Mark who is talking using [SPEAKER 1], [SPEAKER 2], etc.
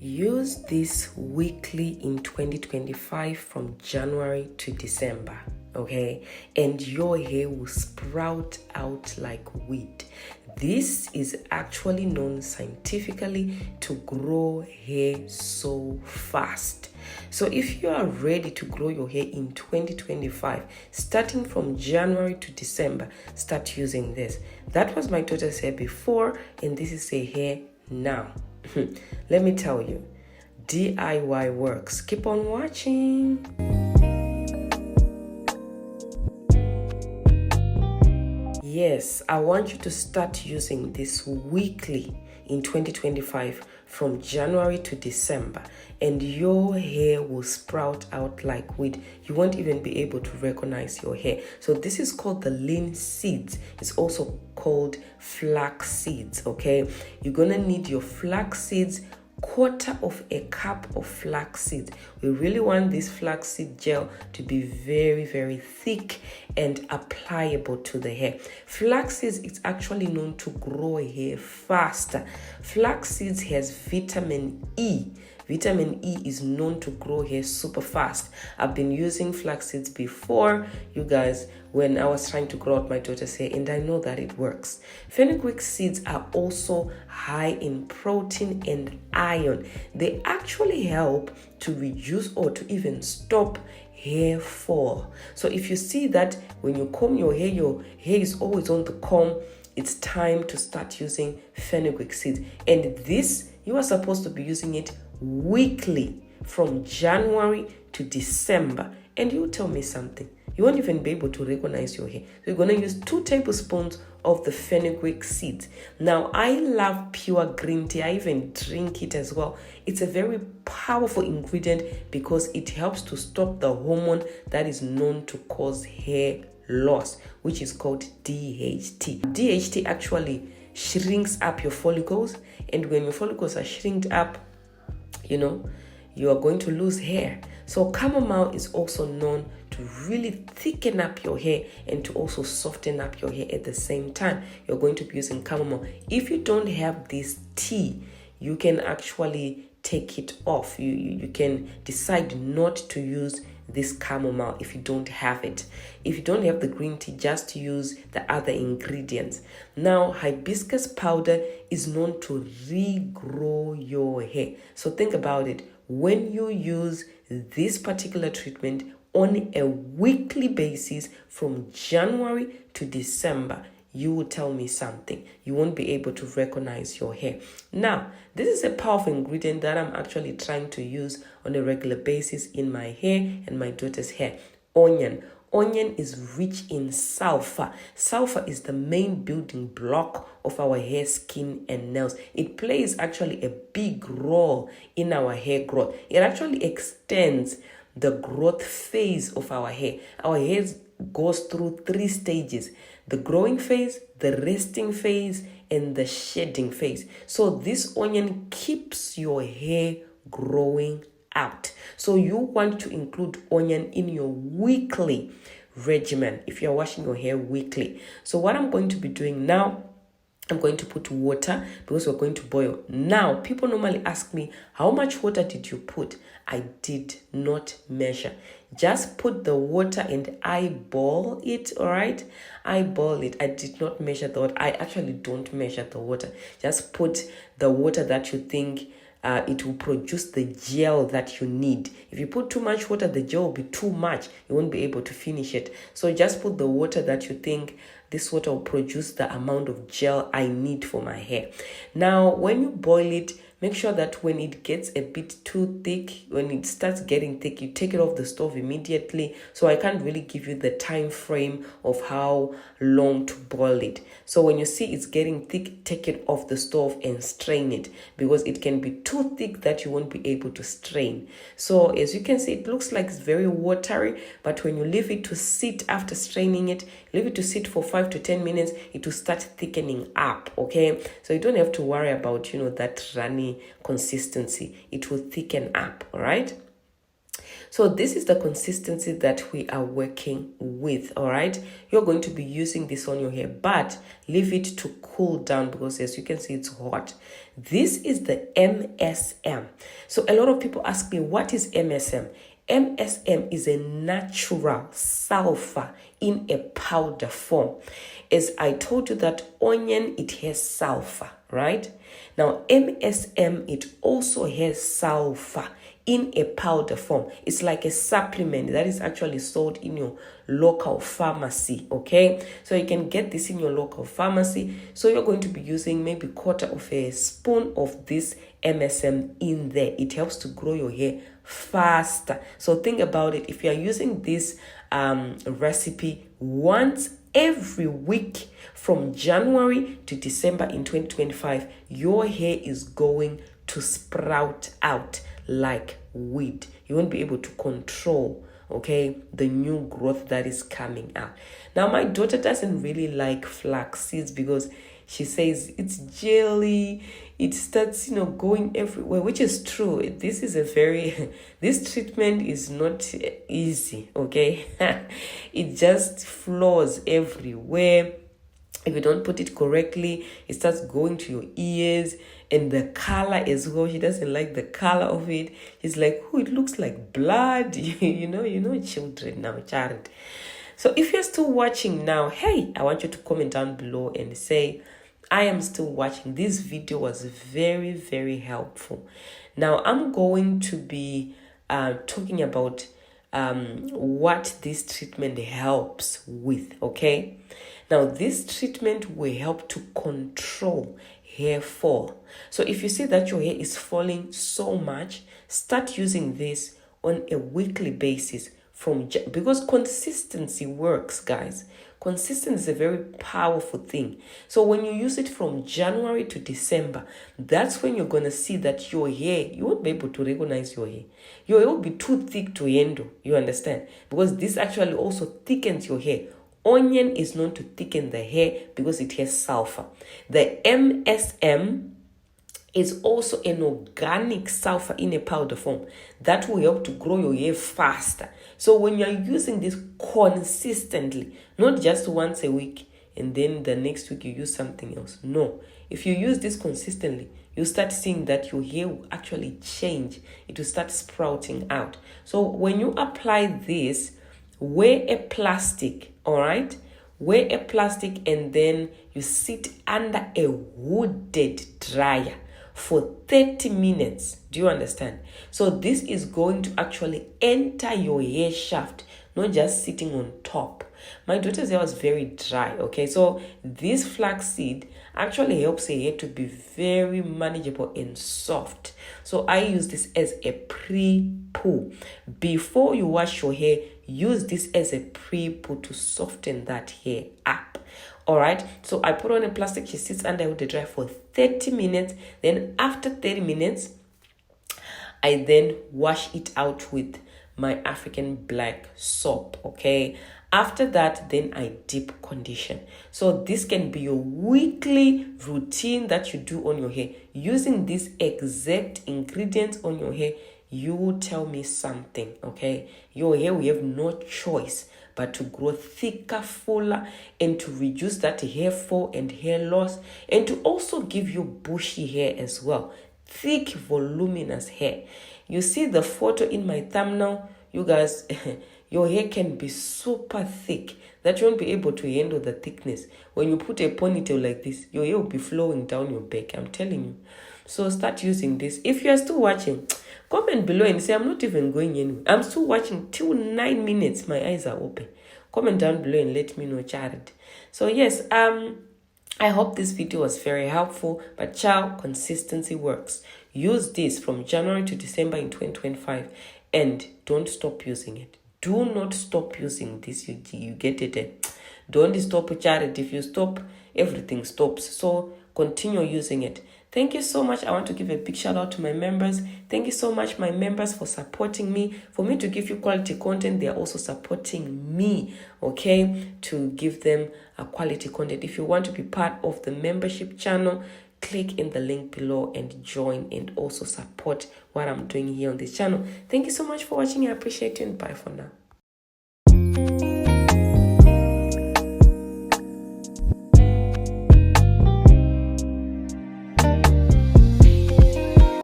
[SPEAKER 1] Use this weekly in 2025 from January to December, okay? And your hair will sprout out like wheat. This is actually known scientifically to grow hair so fast. So if you are ready to grow your hair in 2025, starting from January to December, start using this. That was my daughter's hair before, and this is her hair now. Let me tell you, DIY works. Keep on watching. Yes, I want you to start using this weekly in 2025 from January to December, and your hair will sprout out like wheat. You won't even be able to recognize your hair. So this is called the lean seeds. It's also called flax seeds, okay? You're gonna need your flax seeds, quarter of a cup of flax seeds. We really want this flax seed gel to be very, very thick and applicable to the hair. Flax seeds is actually known to grow hair faster. Flax seeds has vitamin E. Vitamin E is known to grow hair super fast. I've been using flax seeds before, you guys, when I was trying to grow out my daughter's hair, and I know that it works. Fenugreek seeds are also high in protein and iron. They actually help to reduce or to even stop hair fall. So if you see that when you comb your hair is always on the comb, it's time to start using fenugreek seeds. And this, you are supposed to be using it weekly from January to December. And you tell me something, you won't even be able to recognize your hair. So you're going to use 2 tablespoons of the fenugreek seeds. Now, I love pure green tea. I even drink it as well. It's a very powerful ingredient because it helps to stop the hormone that is known to cause hair loss, which is called DHT. DHT actually shrinks up your follicles, and when your follicles are shrinked up, you are going to lose hair. So chamomile is also known to really thicken up your hair and to also soften up your hair at the same time. You're going to be using chamomile. If you don't have this tea, you can actually take it off. You can decide not to use this chamomile if you don't have it. If you don't have the green tea, just use the other ingredients. Now, hibiscus powder is known to regrow your hair. So think about it. When you use this particular treatment on a weekly basis from January to December, you will tell me something. You won't be able to recognize your hair. Now, this is a powerful ingredient that I'm actually trying to use on a regular basis in my hair and my daughter's hair. Onion. Onion is rich in sulfur. Sulfur is the main building block of our hair, skin, and nails. It plays actually a big role in our hair growth. It actually extends the growth phase of our hair. Our hair goes through 3 stages: the growing phase, the resting phase, and the shedding phase. So this onion keeps your hair growing out. So you want to include onion in your weekly regimen if you're washing your hair weekly. So what I'm going to be doing now, I'm going to put water because we're going to boil. Now, people normally ask me, how much water did you put? I did not measure. Just put the water and eyeball it, all right? Eyeball it. I did not measure the water. I actually don't measure the water. Just put the water that you think it will produce the gel that you need. If you put too much water, the gel will be too much. You won't be able to finish it. So just put the water that you think this water will produce the amount of gel I need for my hair. Now, when you boil it, make sure that when it gets a bit too thick, when it starts getting thick, you take it off the stove immediately. So I can't really give you the time frame of how long to boil it. So when you see it's getting thick, take it off the stove and strain it, because it can be too thick that you won't be able to strain. So as you can see, it looks like it's very watery, but when you leave it to sit after straining it, leave it to sit for 5 to 10 minutes, it will start thickening up, okay? So you don't have to worry about, that runny consistency. It will thicken up, all right? So this is the consistency that we are working with, all right? You're going to be using this on your hair, but leave it to cool down because as you can see, it's hot. This is the MSM. So a lot of people ask me, what is MSM? MSM is a natural sulfur in a powder form. As I told you that onion, it has sulfur, right? Now, MSM, it also has sulfur in a powder form. It's like a supplement that is actually sold in your local pharmacy, okay? So you can get this in your local pharmacy. So you're going to be using maybe 1/4 of a spoon of this MSM in there. It helps to grow your hair faster. So think about it. If you are using this recipe once every week from January to December in 2025, your hair is going to sprout out like weed. You won't be able to control, okay, the new growth that is coming out. Now, my daughter doesn't really like flax seeds because she says it's jelly, it starts, going everywhere, which is true. This is this treatment is not easy, okay? It just flows everywhere. If you don't put it correctly, it starts going to your ears, and the color as well. She doesn't like the color of it. She's like, oh, it looks like blood. you know children now, child. So if you're still watching now, hey, I want you to comment down below and say, I am still watching. This video was very, very helpful. Now, I'm going to be talking about what this treatment helps with, okay? Now, this treatment will help to control hair fall. So if you see that your hair is falling so much, start using this on a weekly basis because consistency works, guys. Consistency is a very powerful thing. So when you use it from January to December, that's when you're going to see that your hair, you won't be able to recognize your hair. Your hair will be too thick to handle, you understand? Because this actually also thickens your hair. Onion is known to thicken the hair because it has sulfur. The MSM is also an organic sulfur in a powder form that will help to grow your hair faster. So when you're using this consistently, not just once a week and then the next week you use something else. No, if you use this consistently, you start seeing that your hair will actually change. It will start sprouting out. So when you apply this, wear a plastic, all right? Wear a plastic and then you sit under a hooded dryer for 30 minutes. Do you understand? So this is going to actually enter your hair shaft, not just sitting on top. My daughter's hair was very dry, okay? So this flaxseed actually helps her hair to be very manageable and soft. So I use this as a pre-poo. Before you wash your hair, use this as a pre-poo to soften that hair up. All right, so I put on a plastic. She sits under the dryer for 30 minutes. Then after 30 minutes, I then wash it out with my African black soap, okay? After that, then I deep condition. So this can be your weekly routine that you do on your hair. Using these exact ingredients on your hair, you will tell me something, okay? Your hair will have no choice but to grow thicker, fuller, and to reduce that hair fall and hair loss, and to also give you bushy hair as well. Thick, voluminous hair. You see the photo in my thumbnail, you guys, your hair can be super thick that you won't be able to handle the thickness. When you put a ponytail like this, your hair will be flowing down your back, I'm telling you. So start using this. If you are still watching, comment below and say, I'm not even going anywhere. I'm still watching till 9 minutes. My eyes are open. Comment down below and let me know, Jared. So yes, I hope this video was very helpful. But ciao, consistency works. Use this from January to December in 2025 and don't stop using it. Do not stop using this. You get it. Don't stop, Jared. If you stop, everything stops. So continue using it. Thank you so much. I want to give a big shout out to my members. Thank you so much, my members, for supporting me. For me to give you quality content, they are also supporting me, okay, to give them a quality content. If you want to be part of the membership channel, click in the link below and join and also support what I'm doing here on this channel. Thank you so much for watching. I appreciate you and bye for now.